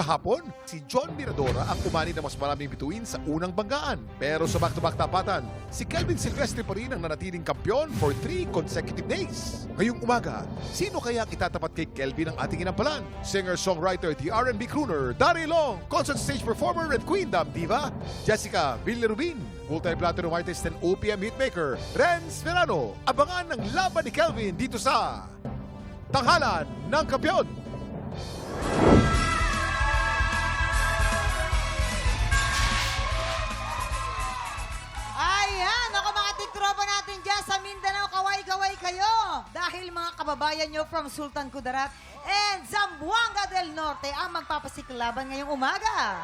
Kahapon, si John Miradora ang umani na mas maraming bituin sa unang banggaan. Pero sa back-to-back tapatan, si Kelvin Silvestre pa rin ang nanatiling kampiyon for 3 consecutive days. Ngayong umaga, sino kaya ang itatapat kay Kelvin ang ating inampalan? Singer-songwriter, the R&B crooner, Dari Long, concert stage performer and Queen Dam Diva, Jessica Villarubin, multi-platinum artist and OPM hitmaker, Renz Verano. Abangan ang laban ni Kelvin dito sa Tanghalan ng Kampiyon. Ayan, ako mga tiktropa natin dyan sa Mindanao, kaway-kaway kayo. Dahil mga kababayan nyo from Sultan Kudarat and Zamboanga del Norte ang magpapasiklaban ngayong umaga.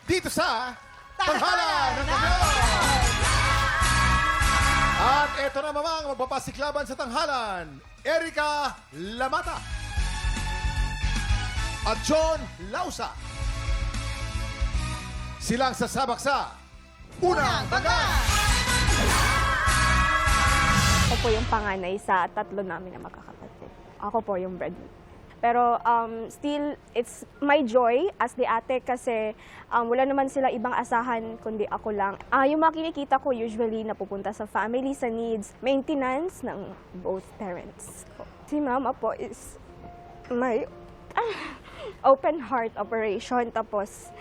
Dito sa Tanghalan ng Kampiyon. At eto na mamang magpapasiklaban sa tanghalan, Erica Lamata at John Lausa. Silang sasabak sa Unang Banggaan! Ako po yung panganay sa tatlo namin na magkakapatid. Ako po yung breadwinner. Pero still, it's my joy as the ate kasi wala naman sila ibang asahan kundi ako lang. Yung mga kinikita ko usually napupunta sa family, sa needs, maintenance ng both parents ko. Si mama po is may open heart operation, tapos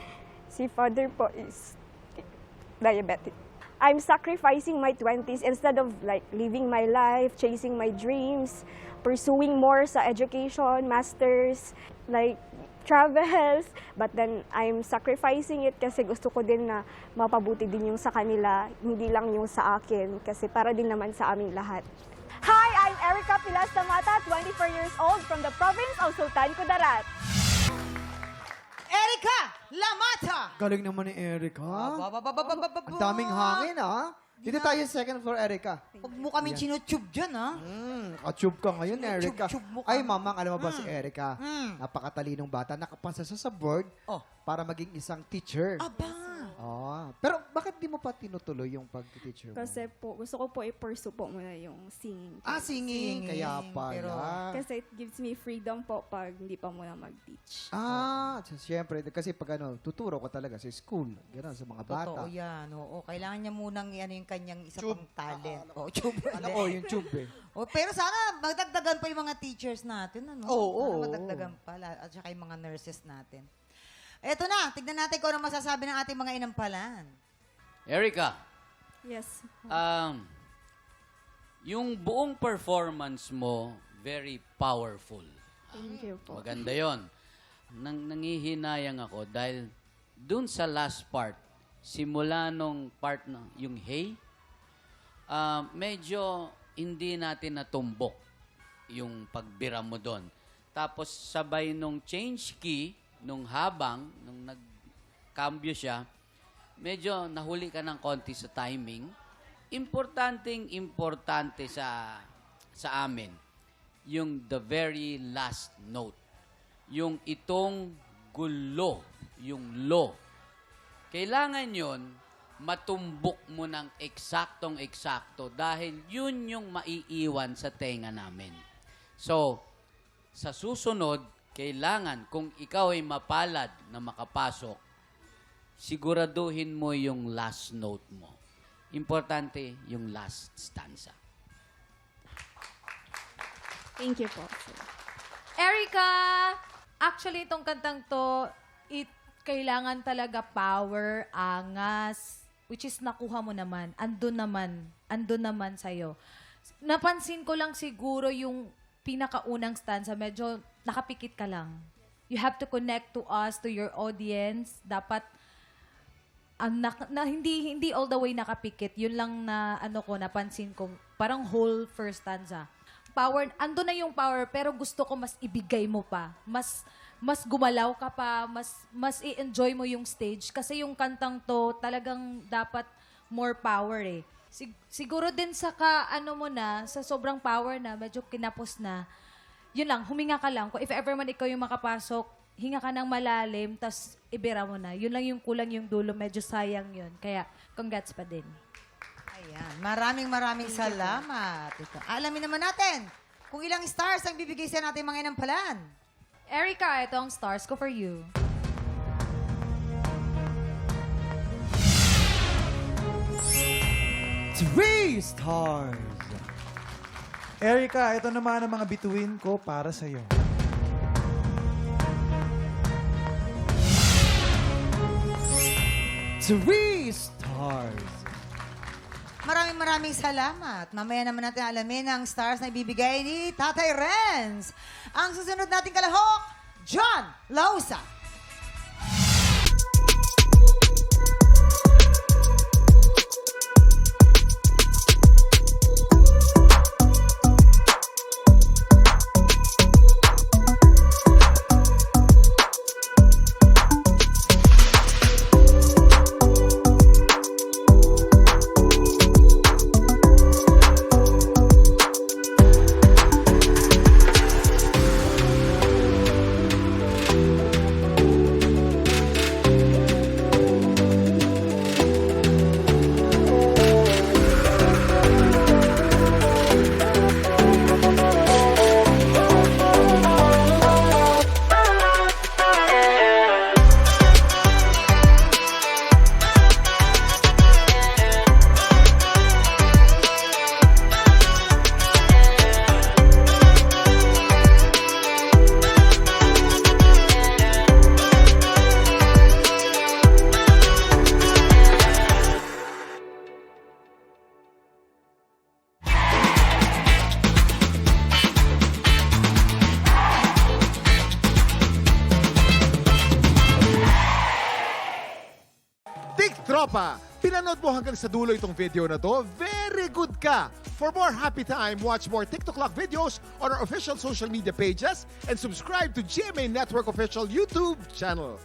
si father po is diabetic. I'm sacrificing my 20s instead of like living my life, chasing my dreams, pursuing more sa education, masters, like travels. But then I'm sacrificing it kasi gusto ko din na mapabuti din yung sa kanila, hindi lang yung sa akin kasi para din naman sa aming lahat. Hi, I'm Erica Pilas Lamata, 24 years old from the province of Sultan Kudarat. Erica Lamata! Galing naman ni Erica. Ang daming hangin, ha? Dito tayo sa second floor, Erica. Huwag mo kaming sinutube dyan, ha? Katube ka ngayon, Erica. Tube mo ka. Ay, mamang, alam mo ba si Erica? Napakatalinong bata. Nakapasa siya sa board Oh. para maging isang teacher. Aba! Oh. Pero bakit di mo pa tinutuloy yung pag-teacher mo? Kasi po, gusto ko po i-pursue po muna yung singing. Singing. Kaya pala. Pero- Kasi it gives me freedom po pag hindi pa muna mag-teach. Siyempre, kasi pag tuturo ko talaga sa school. Gano'n, sa mga bata. Totoo yan, oo. Kailangan niya munang yung kanyang isa Tube. pang talent. Oo, tube. Alam ko, yung tube eh. Pero sana magdagdagan pa yung mga teachers natin, ano? Oo. Sana magdagdagan pa, at saka yung mga nurses natin. Eto na, tignan natin kung ano masasabi ng ating mga inampalan. Erica, Yes. yung buong performance mo, very powerful. Thank you po. Maganda yon. Nangihinayang ako dahil dun sa last part, simula nung part na yung hey, medyo hindi natin natumbok yung pagbira mo doon. Tapos sabay nung change key, nung nagkambyo siya, medyo nahuli ka ng konti sa timing. Importante sa amin, yung the very last note. Yung itong gulo, yung lo. Kailangan yon matumbok mo ng eksaktong-eksakto dahil yun yung maiiwan sa tenga namin. So, sa susunod, kailangan, kung ikaw ay mapalad na makapasok, siguraduhin mo yung last note mo. Importante yung last stanza. Thank you po. Erica, actually itong kantang to, kailangan talaga power, angas, which is nakuha mo naman. Andun naman sa'yo. Napansin ko lang siguro yung pinakaunang stanza, medyo nakapikit ka lang. You have to connect to us, to your audience. Dapat hindi all the way nakapikit. Yun lang na napansin ko. Parang whole first stanza. Power, ando na yung power, pero gusto ko mas ibigay mo pa. Mas gumalaw ka pa, mas i-enjoy mo yung stage. Kasi yung kantang to, talagang dapat more power eh. Siguro din sa sa sobrang power na, medyo kinapos na, yun lang, huminga ka lang. Kung if ever man ikaw yung makapasok, hinga ka ng malalim, tas ibira mo na. Yun lang yung kulang yung dulo, medyo sayang yun. Kaya, congrats pa din. Ayan, maraming salamat. Ito. Alamin naman natin kung ilang stars ang bibigay sa natin mga inampalan. Erica, ito ang stars ko for you. Three stars. Erica, ito naman ang mga bituin ko para sa'yo. Three stars. Maraming salamat. Mamaya naman natin alamin ang stars na ibibigay ni Tatay Renz. Ang susunod nating kalahok, John Lausa. Tropa, pinanood mo hanggang sa dulo itong video na to? Very good ka! For more happy time, watch more TikTok Clock videos on our official social media pages and subscribe to GMA Network official YouTube channel.